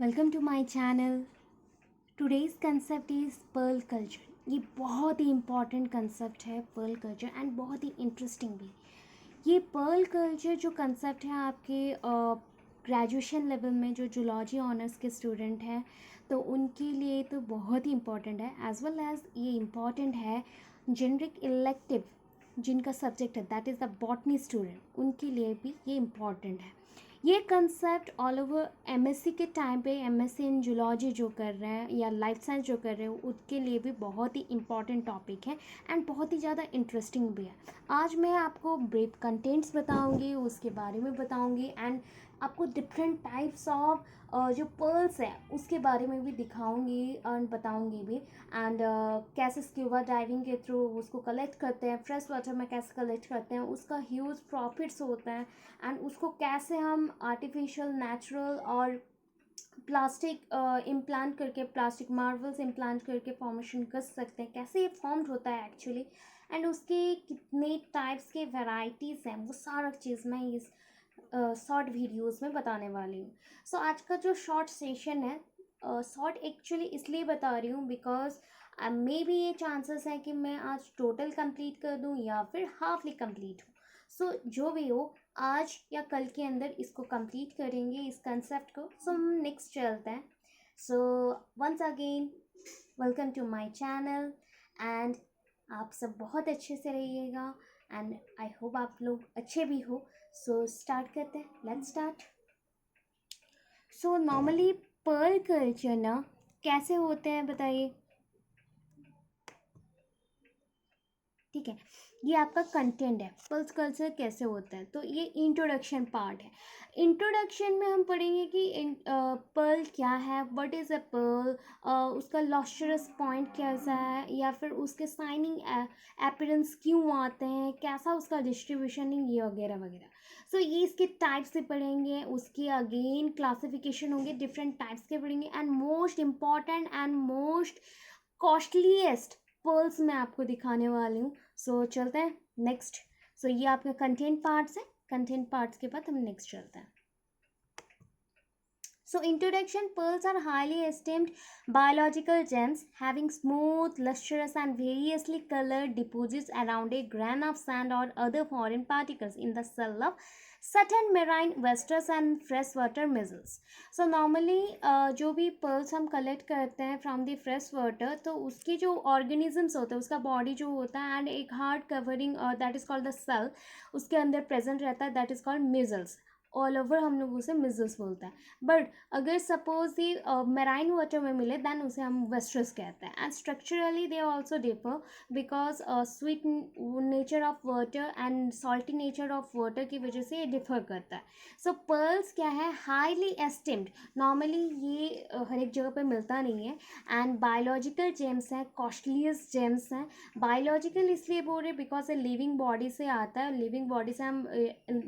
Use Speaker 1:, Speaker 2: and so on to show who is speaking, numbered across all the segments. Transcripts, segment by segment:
Speaker 1: Welcome to my channel. Today's concept is pearl culture. ये बहुत ही इम्पॉर्टेंट कंसेप्ट है पर्ल कल्चर एंड बहुत ही इंटरेस्टिंग भी। ये पर्ल कल्चर जो कंसेप्ट है आपके ग्रेजुएशन लेवल में जो जूलॉजी ऑनर्स के स्टूडेंट हैं तो उनके लिए तो बहुत ही इम्पॉर्टेंट है, एज वेल एज ये इम्पॉर्टेंट है जेनरिक इलेक्टिव जिनका सब्जेक्ट है that is the botany student, उनके लिए भी ये इम्पॉर्टेंट है। ये कंसेप्ट ऑल ओवर एमएससी के टाइम पे एमएससी इन जूलॉजी जो कर रहे हैं या लाइफ साइंस जो कर रहे हैं उसके लिए भी बहुत ही इंपॉर्टेंट टॉपिक है एंड बहुत ही ज़्यादा इंटरेस्टिंग भी है। आज मैं आपको ब्रीफ कंटेंट्स बताऊंगी, उसके बारे में बताऊंगी एंड आपको डिफरेंट टाइप्स ऑफ जो पर्ल्स है उसके बारे में भी दिखाऊंगी एंड बताऊंगी भी एंड कैसे स्क्यूबा डाइविंग के थ्रू उसको कलेक्ट करते हैं, फ्रेश वाटर में कैसे कलेक्ट करते हैं, उसका ह्यूज प्रॉफिट्स होता है एंड उसको कैसे हम आर्टिफिशियल, नेचुरल और प्लास्टिक इम्प्लांट करके, प्लास्टिक मार्वल्स इम्प्लांट करके फॉर्मेशन कर सकते हैं, कैसे ये फॉर्म्ड होता है एक्चुअली एंड उसके कितने टाइप्स के वैरायटीज़ हैं, वो सारा चीज़ मैं इस शॉर्ट वीडियोस में बताने वाली हूँ। सो आज का जो शॉर्ट सेशन है, शॉर्ट एक्चुअली इसलिए बता रही हूँ बिकॉज मे बी ये चांसेस है कि मैं आज टोटल कंप्लीट कर दूँ या फिर हाफली कंप्लीट हूँ। सो जो भी हो, आज या कल के अंदर इसको कंप्लीट करेंगे इस कंसेप्ट को। सो हम नेक्स्ट चलते हैं। So once again welcome to my channel and आप सब बहुत अच्छे से रहिएगा एंड आई होप आप लोग अच्छे भी हो। सो स्टार्ट करते हैं, let's start. So normally pearl culture ना कैसे होते हैं बताइए। ठीक है, ये आपका कंटेंट है पर्ल्स कल्चर कैसे होता है, तो ये इंट्रोडक्शन पार्ट है। इंट्रोडक्शन में हम पढ़ेंगे कि पर्ल क्या है, व्हाट इज़ अ पर्ल, उसका लॉस्टरस पॉइंट कैसा है या फिर उसके साइनिंग अपीयरेंस क्यों आते हैं, कैसा उसका डिस्ट्रीब्यूशन है, ये वगैरह वगैरह। सो ये इसके टाइप्स से पढ़ेंगे, उसके अगेन क्लासिफिकेशन होंगे, डिफरेंट टाइप्स के पढ़ेंगे and most important and most costliest pearls मैं आपको दिखाने वाली हूँ। सो चलते हैं नेक्स्ट। सो ये आपका कंटेंट पार्ट्स है, कंटेंट पार्ट्स के बाद हम नेक्स्ट चलते हैं। So introduction, pearls are highly esteemed biological gems having smooth, lustrous and variously colored deposits around a grain of sand or other foreign particles in the cell of certain marine vesters and freshwater mussels. So normally जो भी pearls हम collect करते हैं from the fresh water, तो उसके जो organisms होते हैं, उसका body जो होता है and एक hard covering that is called the cell उसके अंदर present रहता है, that is called mussels। All over हम लोग उसे मिजल्स बोलते हैं, बट अगर सपोज ये मेराइन वाटर में मिले दैन उसे हम वेस्ट्रस कहते हैं। And structurally they also differ because sweet nature of water and salty nature of water की वजह से ये डिफर करता है। सो पर्ल्स क्या है, हाईली एस्टिम्ड, नॉर्मली ये हर एक जगह पे मिलता नहीं है एंड बायोलॉजिकल जेम्स हैं, कॉस्टलीस्ट जेम्स हैं। बायोलॉजिकल इसलिए बोल रहे बिकॉज ये लिविंग बॉडी से आता है, लिविंग बॉडी से हम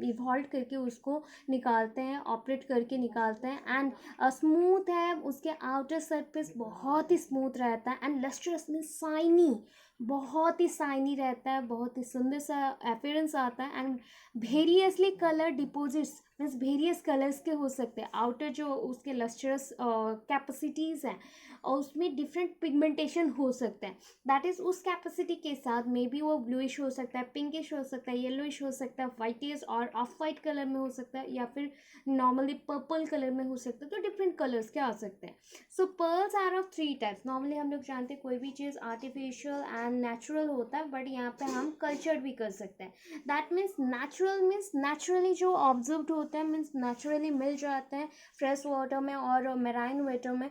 Speaker 1: इवॉल्व करके उसको निकालते हैं, ऑपरेट करके निकालते हैं एंड स्मूथ है, उसके आउटर सरफेस बहुत ही स्मूथ रहता है एंड लस्ट्रस में साइनी, बहुत ही साइनी रहता है, बहुत ही सुंदर सा अपीयरेंस आता है and variously colour deposits means various colours के हो सकते हैं। आउटर जो उसके लस्ट्रस कैपेसिटीज़ हैं और उसमें डिफरेंट पिगमेंटेशन हो सकते हैं, दैट इज़ उस कैपेसिटी के साथ मे बी वो ब्लूइश हो सकता है, पिंकिश हो सकता है, येलोइश हो सकता है, वाइटिश और ऑफ वाइट कलर में हो सकता है या फिर नॉर्मली पर्पल कलर में हो सकता है, तो डिफरेंट कलर्स के आ सकते हैं। So pearls are of three types. Normally हम लोग जानते हैं कोई भी चीज़ आर्टिफिशियल एंड नेचुरल होता है, बट यहाँ पे हम कल्चर भी कर सकते हैं। दैट मीन्स नेचुरली जो ऑब्जर्व्ड होता है, मीन्स नेचुरली मिल जाते हैं फ्रेश वाटर में और मेराइन वाटर में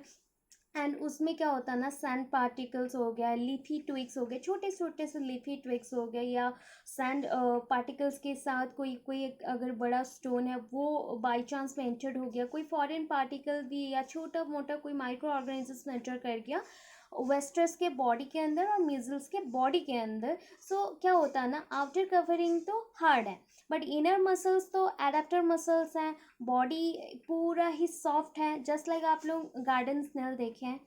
Speaker 1: एंड उसमें क्या होता है ना, सैंड पार्टिकल्स हो गया, लीफी ट्विक्स हो गए, छोटे छोटे से लीफी ट्विक्स हो गए या सैंड पार्टिकल्स के साथ कोई कोई अगर बड़ा स्टोन है वो बाई चांस में एंटर्ड हो गया, कोई फॉरेन पार्टिकल भी या छोटा मोटा कोई माइक्रो ऑर्गेनिज्म एंटर कर गया वेस्टर्स के बॉडी के अंदर और मीजल्स के बॉडी के अंदर। सो क्या होता है ना, आउटर कवरिंग तो हार्ड है बट इनर मसल्स तो एडेप्टर मसल्स हैं, बॉडी पूरा ही सॉफ्ट है। जस्ट लाइक आप लोग गार्डन स्नेल देखे हैं,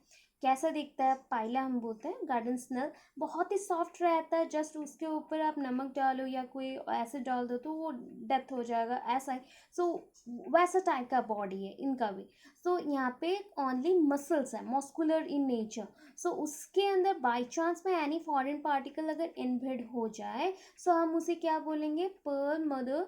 Speaker 1: कैसा दिखता है, पाइला हम बोलते हैं, गार्डन स्नेल, बहुत ही सॉफ्ट रहता है, जस्ट उसके ऊपर आप नमक डालो या कोई एसिड डाल दो तो वो डेथ हो जाएगा, ऐसा ही। सो वैसा टाइप का बॉडी है इनका भी। सो यहाँ पे ओनली मसल्स है, मस्कुलर इन नेचर। सो उसके अंदर बाई चांस में एनी फॉरेन पार्टिकल अगर इन्वेड हो जाए, सो हम उसे क्या बोलेंगे, पर्ल मदर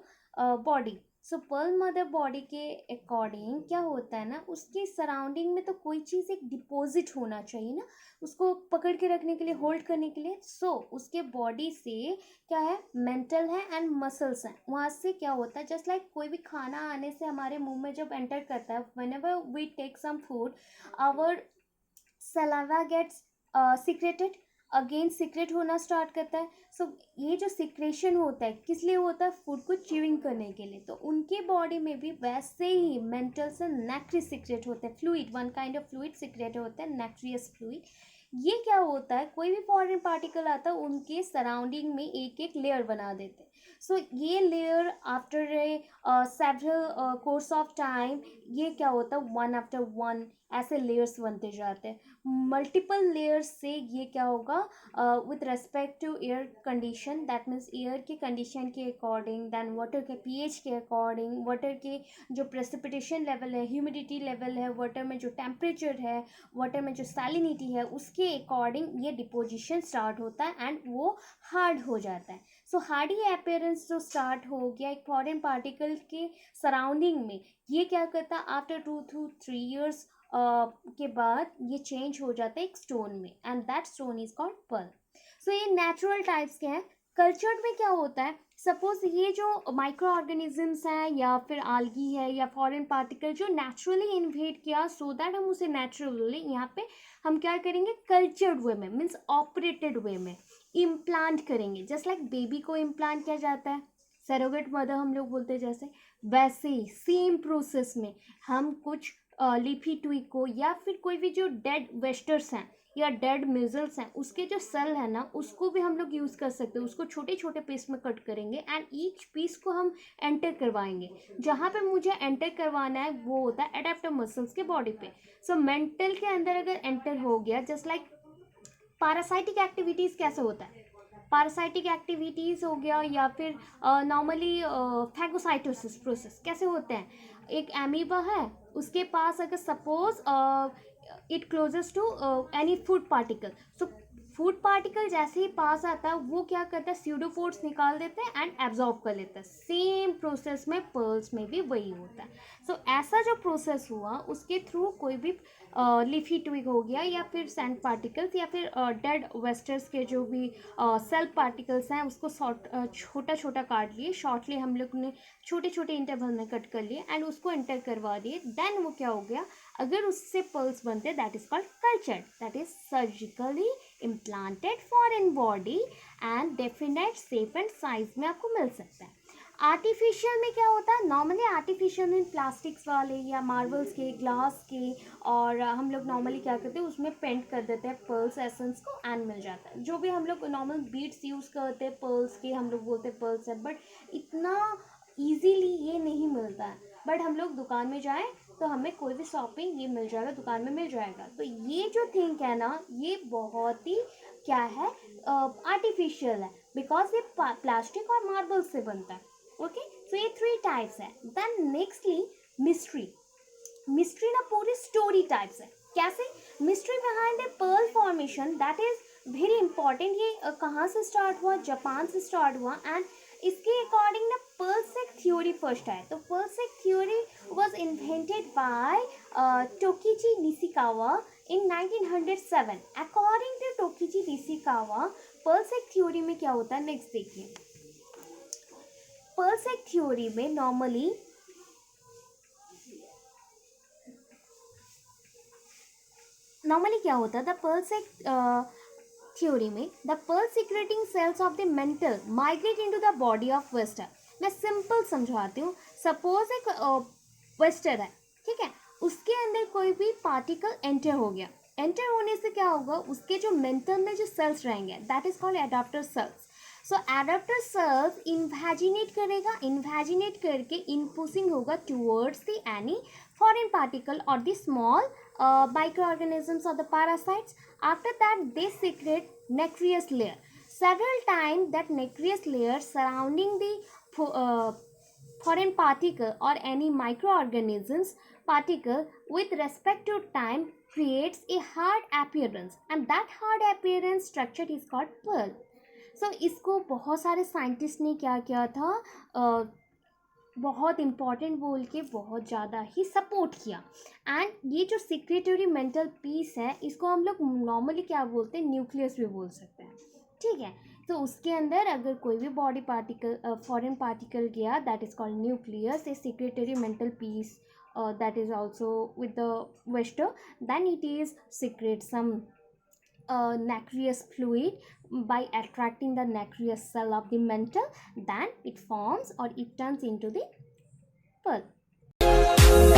Speaker 1: बॉडी। सो पर्ल मदर बॉडी के अकॉर्डिंग क्या होता है ना, उसके सराउंडिंग में तो कोई चीज़ एक डिपॉजिट होना चाहिए ना, उसको पकड़ के रखने के लिए, होल्ड करने के लिए। सो उसके बॉडी से क्या है, मेंटल है एंड मसल्स हैं, वहाँ से क्या होता है, जस्ट लाइक कोई भी खाना आने से हमारे मुंह में जब एंटर करता है, whenever we take some food, our saliva gets secreted, again secrete होना स्टार्ट करता है। सो ये जो सिक्रेशन होता है किस लिए होता है, फूड को च्यूइंग करने के लिए। तो उनके बॉडी में भी वैसे ही मेंटल से नेक्ट्रियस सिक्रेट होते हैं, fluid, one kind of fluid secrete होता है, नेक्ट्रियस फ्लूइड। ये क्या होता है, कोई भी फॉरेन पार्टिकल आता है उनके सराउंडिंग में एक एक लेयर बना देते हैं। सो ये layer after a several course of time, ये क्या होता है, वन आफ्टर वन ऐसे लेयर्स बनते जाते हैं। मल्टीपल लेयर्स से ये क्या होगा, with respect to air condition, that means air के कंडीशन के अकॉर्डिंग, दैन वाटर के पीएच के अकॉर्डिंग, वाटर के जो प्रेसिपिटेशन लेवल है, ह्यूमिडिटी लेवल है, वाटर में जो टेम्परेचर है, वाटर में जो सैलिनिटी है, उसके अकॉर्डिंग ये डिपोजिशन स्टार्ट होता है एंड वो हार्ड हो जाता है। सो हार्डी अपेयरेंस जो स्टार्ट हो गया एक फॉरेन पार्टिकल के सराउंडिंग में, ये क्या करता है, आफ्टर 2 to 3 years के बाद ये चेंज हो जाता है एक स्टोन में, and that stone is called pearl. So ये नेचुरल टाइप्स के हैं। कल्चर्ड में क्या होता है, सपोज ये जो माइक्रो ऑर्गेनिजम्स हैं या फिर आल्गी है या फॉरेन पार्टिकल जो नेचुरली इन्वेड किया, सो दैट हम उसे नेचुरली यहाँ पे हम क्या करेंगे, कल्चर्ड वे में, मीन्स ऑपरेटेड वे में इम्प्लांट करेंगे। जस्ट लाइक बेबी को इम्प्लांट किया जाता है, सरोगेट मदर हम लोग बोलते हैं, जैसे वैसे ही सेम प्रोसेस में हम कुछ लीफी ट्विग को या फिर कोई भी जो डेड वेस्टर्स हैं या डेड मिजल्स हैं, उसके जो सेल है ना, उसको भी हम लोग यूज़ कर सकते हैं। उसको छोटे छोटे पीस में कट करेंगे एंड ईच पीस को हम एंटर करवाएंगे। जहाँ पे मुझे एंटर करवाना है वो होता है एडेप्टर मसल्स के बॉडी पे। सो मेंटल के अंदर अगर एंटर हो गया, जस्ट लाइक पैरासाइटिक एक्टिविटीज़ कैसे होता है, पैरासाइटिक एक्टिविटीज़ हो गया, या फिर नॉर्मली फैगोसाइटोसिस प्रोसेस कैसे होते हैं, एक एमीबा है, उसके पास अगर suppose it closes to any food particle, so food particle जैसे ही पास आता है वो क्या करता है, स्यूडोफोर्स निकाल देते हैं एंड एब्जॉर्ब कर लेता है। सेम प्रोसेस में पर्ल्स में भी वही होता है। सो ऐसा जो प्रोसेस हुआ उसके थ्रू कोई भी लीफी ट्विग हो गया या फिर सैंड पार्टिकल्स या फिर डेड वेस्टर्स के जो भी सेल पार्टिकल्स हैं उसको छोटा छोटा काट लिए, शॉर्टली हम लोग ने छोटे छोटे इंटरवल में कट कर लिए एंड उसको एंटर करवा दिए। देन वो क्या हो गया, अगर उससे पर्ल्स बनते, that is called cultured, that is surgically implanted foreign body and definite shape and size में आपको मिल सकता है। आर्टिफिशियल में क्या होता है, नॉर्मली आर्टिफिशियल में प्लास्टिक्स वाले या मार्बल्स के, ग्लास के, और हम लोग नॉर्मली क्या करते हैं उसमें पेंट कर देते हैं पर्ल्स एसेंस को एंड मिल जाता है। जो भी हम लोग नॉर्मल बीड्स यूज़ करते हैं पर्ल्स के, हम लोग बोलते हैं पर्ल्स है, बट इतना ईजीली ये नहीं मिलता है। बट हम लोग दुकान में जाएँ तो हमें कोई भी शॉपिंग ये मिल जाएगा, दुकान में मिल जाएगा। तो ये जो थिंग है ना, ये बहुत ही क्या है, आर्टिफिशियल है, बिकॉज ये प्लास्टिक और मार्बल से बनता है। ओके, सो ये 3 टाइप्स है। Then nextly mystery. मिस्ट्री ना पूरी स्टोरी टाइप्स है। कैसे, mystery behind the pearl formation, that is very important. ये कहाँ से स्टार्ट हुआ, जापान से स्टार्ट हुआ एंड इसके अकॉर्डिंग ना पर्ल सेक थ्योरी फर्स्ट है। तो pearl sac theory was invented by Tokichi Nishikawa in 1907। According to Tokichi Nishikawa pearl sac theory में क्या होता है, नेक्स्ट देखिए। पर्ल सेक थ्योरी में नॉर्मली क्या होता है, द पर्ल सेक थ्योरी में the pearl secreting cells of the mantle migrate into the body of oyster. मैं सिंपल समझाती हूँ। सपोज एक वेस्टर है, ठीक है, उसके अंदर कोई भी पार्टिकल एंटर हो गया, एंटर होने से क्या होगा, उसके जो मेंटल में जो सेल्स रहेंगे that is called adapter cells. So adapter cells invaginate करेगा, इन्वेजिनेट करके इनपुशिंग होगा towards the any foreign particle or the small microorganisms or the parasites. After that they secrete nacreous layer. Several times that nacreous layer surrounding the foreign particle or any microorganisms particle with respect to time creates a hard appearance, and that hard appearance structure is called pearl. So इसको बहुत सारे scientist ने क्या किया था, बहुत important बोल के बहुत ज़्यादा ही सपोर्ट किया. एंड ये जो सिक्रेटरी मेंटल पीस है इसको हम लोग नॉर्मली क्या बोलते हैं, न्यूक्लियस भी बोल सकते हैं. ठीक है, तो उसके अंदर अगर कोई भी बॉडी पार्टिकल फॉरेन पार्टिकल गया, that is called nucleus. A secretory mantle piece that is also with the vector, then it is secrete some nacreous fluid by attracting the nacreous cell of the mantle, then it forms or it turns into the pearl.